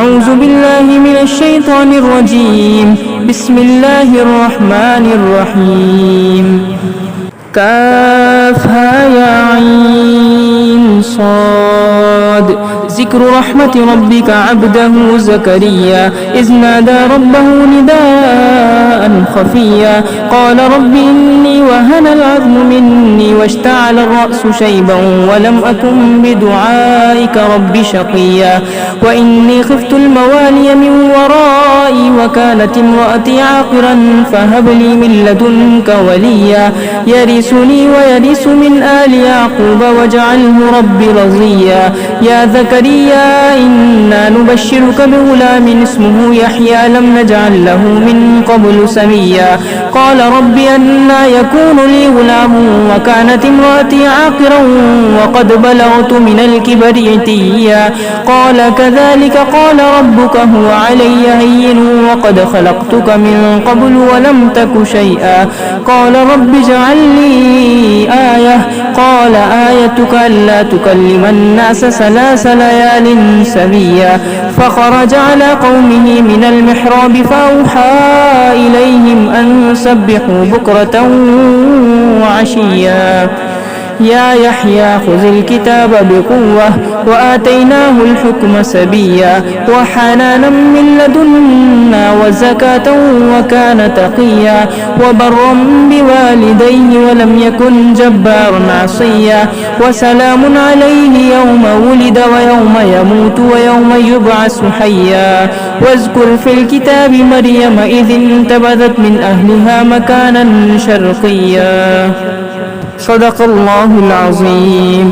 أعوذ بالله من الشيطان الرجيم. بسم الله الرحمن الرحيم. كافها يا عين صاد. ذكر رحمة ربك عبده زكريا إذ نادى ربه نداء خفيا قال رب إني وهن العظم مني واشتعل الرأس شيبا ولم أكن بدعائك رب شقيا وإني خفت الموالي من ورائي وكانت امرأتي عاقرا فهب لي من لدنك وليا يرثني ويرث من آل يعقوب واجعله ربي رضيا يا زكريا إنا نبشرك بغلام اسمه يحيى لم نجعل له من قبل سميا قال رب أنى يكون لي غلام وكانت امرأتي عاقرا وقد بلغت من الكبر عتيا قال كذلك قال ربك هو علي هين وقد خلقتك من قبل ولم تك شيئا قال رب اجعل لي آية قال آيتك ألا تكلم الناس 3 ليال سويا فخرج على قومه من المحراب فأوحى إليهم أن سبحوا بكرة وعشيا يا يحيى خذ الكتاب بقوة وآتيناه الحكم سبيا وحنانا من لدنا وزكاة وكان تقيا وبرا بوالديه ولم يكن جبارا عصيا وسلام عليه يوم ولد ويوم يموت ويوم يبعث حيا واذكر في الكتاب مريم إذ انتبذت من أهلها مكانا شرقيا. صدق الله العظيم.